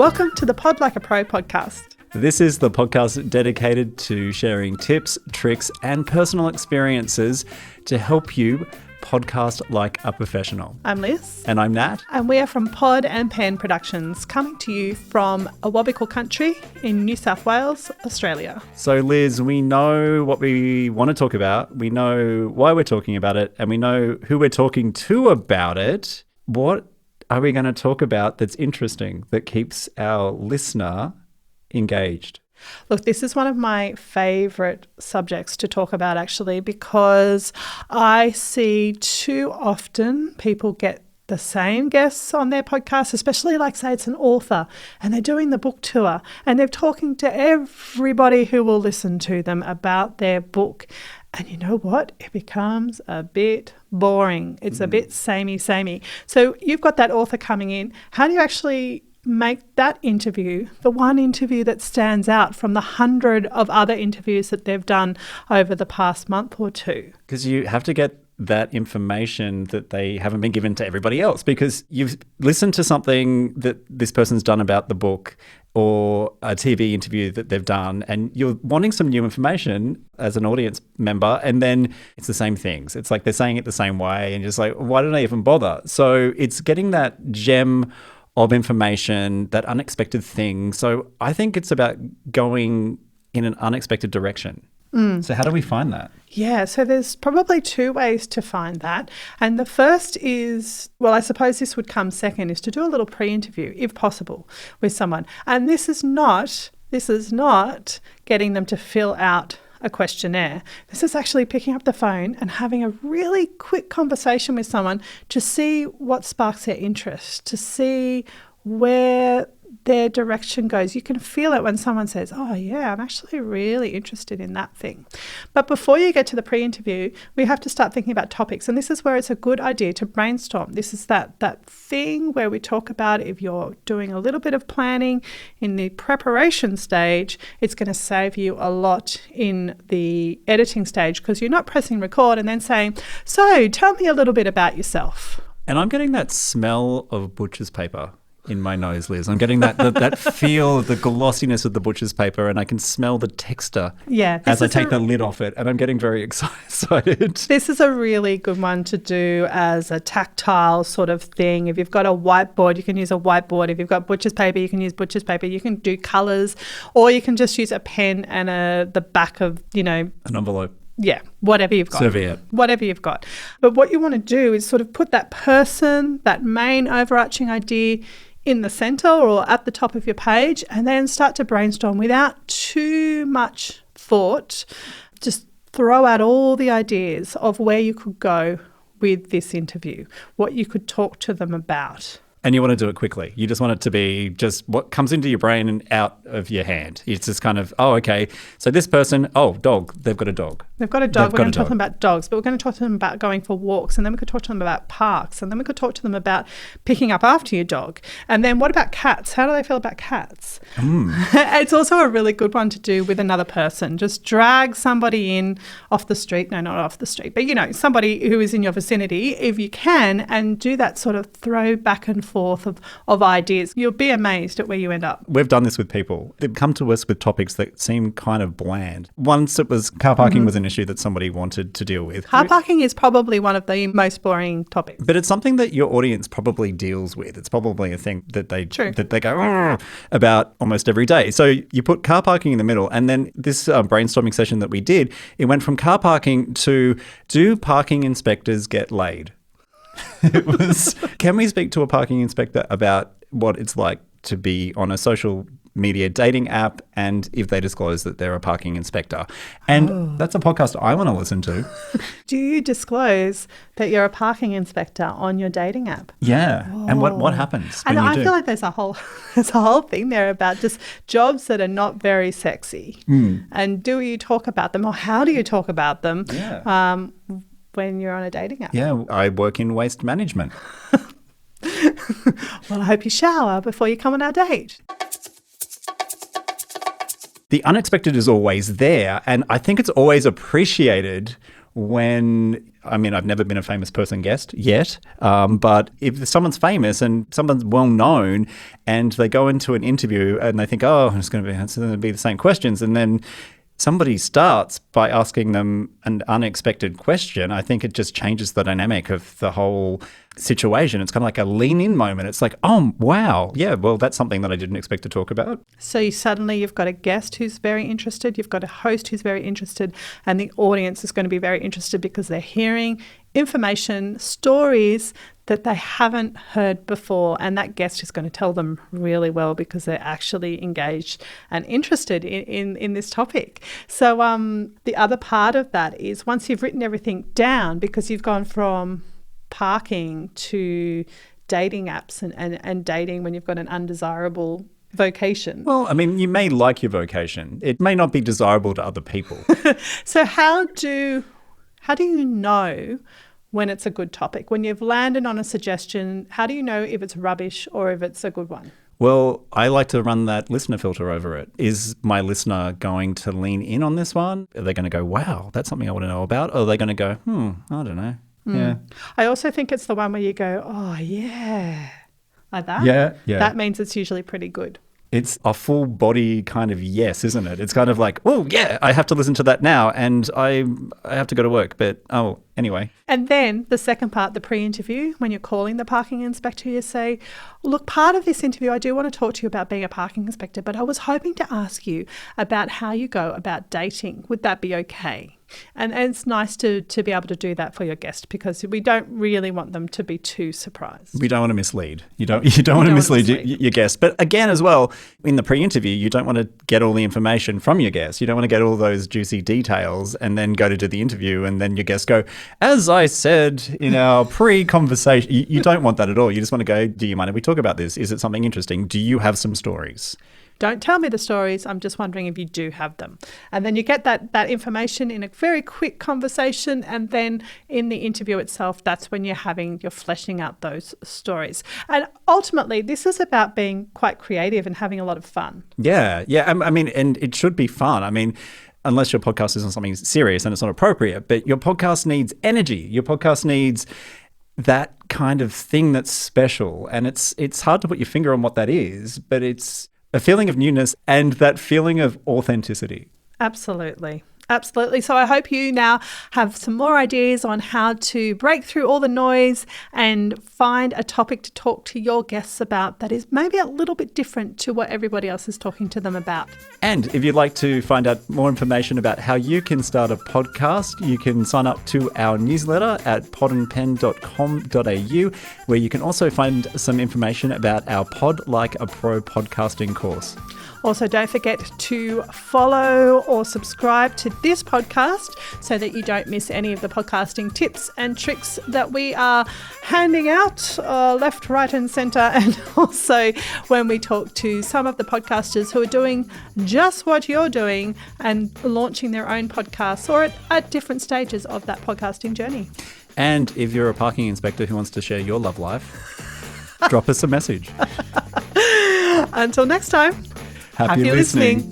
Welcome to the Pod Like a Pro podcast. This is the podcast dedicated to sharing tips, tricks, and personal experiences to help you podcast like a professional. I'm Liz. And I'm Nat. And we are from Pod and Pen Productions, coming to you from Awabakal country in New South Wales, Australia. So Liz, we know what we want to talk about. We know why we're talking about it, and we know who we're talking to about it. What are we going to talk about that's interesting, that keeps our listener engaged? Look, this is one of my favourite subjects to talk about actually, because I see too often people get the same guests on their podcast, especially like say it's an author and they're doing the book tour and they're talking to everybody who will listen to them about their book. And you know what? It becomes a bit boring. It's a bit samey. So you've got that author coming in. How do you actually make that interview the one interview that stands out from the 100 of other interviews that they've done over the past month or two? Because you have to get that information that they haven't been given to everybody else, because you've listened to something that this person's done about the book or a TV interview that they've done, and you're wanting some new information as an audience member, and then it's the same things. It's like they're saying it the same way, and you're just like, why did I even bother? So it's getting that gem of information, that unexpected thing. So I think it's about going in an unexpected direction. So how do we find that? Yeah, so there's probably two ways to find that. And the first is, well, I suppose this would come second, is to do a little pre-interview, if possible, with someone. And this is not getting them to fill out a questionnaire. This is actually picking up the phone and having a really quick conversation with someone to see what sparks their interest, to see where their direction goes. You can feel it when someone says, oh yeah, I'm actually really interested in that thing. But before you get to the pre-interview, we have to start thinking about topics. And this is where it's a good idea to brainstorm. This is that thing where we talk about, if you're doing a little bit of planning in the preparation stage, it's going to save you a lot in the editing stage, because you're not pressing record and then saying, so tell me a little bit about yourself. And I'm getting that smell of butcher's paper in my nose, Liz. I'm getting that feel, the glossiness of the butcher's paper, and I can smell the texture as I take the lid off it, and I'm getting very excited. This is a really good one to do as a tactile sort of thing. If you've got a whiteboard, you can use a whiteboard. If you've got butcher's paper, you can use butcher's paper. You can do colours, or you can just use a pen and the back of, an envelope. Yeah, whatever you've got. Serviette. Whatever you've got. But what you want to do is sort of put that person, that main overarching idea, in the center or at the top of your page, and then start to brainstorm without too much thought. Just throw out all the ideas of where you could go with this interview, what you could talk to them about. And you want to do it quickly. You just want it to be just what comes into your brain and out of your hand. It's just kind of, oh, okay. So this person, dog. They've got a dog. They've got a dog. We're going to talk to them about dogs, but we're going to talk to them about going for walks, and then we could talk to them about parks, and then we could talk to them about picking up after your dog. And then what about cats? How do they feel about cats? It's also a really good one to do with another person. Just drag somebody in off the street. No, not off the street, but, somebody who is in your vicinity, if you can, and do that sort of throw back and forth of ideas. You'll be amazed at where you end up. We've done this with people. They've come to us with topics that seem kind of bland. Once it was car parking was an issue that somebody wanted to deal with. Car parking is probably one of the most boring topics. But it's something that your audience probably deals with. It's probably a thing that they go about almost every day. So you put car parking in the middle, and then this brainstorming session that we did, it went from car parking to, do parking inspectors get laid? It was, can we speak to a parking inspector about what it's like to be on a social media dating app, and if they disclose that they're a parking inspector? And that's a podcast I want to listen to. Do you disclose that you're a parking inspector on your dating app? Yeah. And what happens when you do? And I feel like there's a whole thing there about just jobs that are not very sexy. And do you talk about them, or how do you talk about them? Yeah. When you're on a dating app? Yeah, I work in waste management. Well, I hope you shower before you come on our date. The unexpected is always there, and I think it's always appreciated when, I mean, I've never been a famous person guest yet, but if someone's famous and someone's well known and they go into an interview and they think, oh, it's going to be the same questions, and then somebody starts by asking them an unexpected question, I think it just changes the dynamic of the whole situation. It's kind of like a lean-in moment. It's like, oh, wow, yeah, well, that's something that I didn't expect to talk about. So you've got a guest who's very interested, you've got a host who's very interested, and the audience is going to be very interested because they're hearing information, stories that they haven't heard before, and that guest is going to tell them really well because they're actually engaged and interested in this topic. So the other part of that is once you've written everything down, because you've gone from parking to dating apps and dating when you've got an undesirable vocation. Well, I mean, you may like your vocation. It may not be desirable to other people. So how do you know when it's a good topic? When you've landed on a suggestion, how do you know if it's rubbish or if it's a good one? Well, I like to run that listener filter over it. Is my listener going to lean in on this one? Are they going to go, wow, that's something I want to know about? Or are they going to go, I don't know. Yeah. I also think it's the one where you go, oh, yeah, like that. Yeah. That means it's usually pretty good. It's a full body kind of yes, isn't it? It's kind of like, oh, yeah, I have to listen to that now and I have to go to work. But, anyway. And then the second part, the pre-interview, when you're calling the parking inspector, you say, look, part of this interview, I do want to talk to you about being a parking inspector, but I was hoping to ask you about how you go about dating. Would that be okay? And it's nice to be able to do that for your guest because we don't really want them to be too surprised. We don't want to mislead. You don't want to mislead your guest. But again, as well, in the pre-interview, you don't want to get all the information from your guest. You don't want to get all those juicy details and then go to do the interview and then your guests go, as I said in our pre-conversation, you don't want that at all. You just want to go, do you mind if we talk about this? Is it something interesting? Do you have some stories? Don't tell me the stories. I'm just wondering if you do have them. And then you get that information in a very quick conversation. And then in the interview itself, that's when you're fleshing out those stories. And ultimately, this is about being quite creative and having a lot of fun. Yeah. I mean, and it should be fun. I mean, unless your podcast isn't something serious and it's not appropriate, but your podcast needs energy. Your podcast needs that kind of thing that's special. And it's hard to put your finger on what that is, but it's a feeling of newness and that feeling of authenticity. Absolutely. So I hope you now have some more ideas on how to break through all the noise and find a topic to talk to your guests about that is maybe a little bit different to what everybody else is talking to them about. And if you'd like to find out more information about how you can start a podcast, you can sign up to our newsletter at podandpen.com.au, where you can also find some information about our Pod Like a Pro podcasting course. Also, don't forget to follow or subscribe to this podcast so that you don't miss any of the podcasting tips and tricks that we are handing out left, right and centre. And also when we talk to some of the podcasters who are doing just what you're doing and launching their own podcasts or at different stages of that podcasting journey. And if you're a parking inspector who wants to share your love life, drop us a message. Until next time. Happy listening.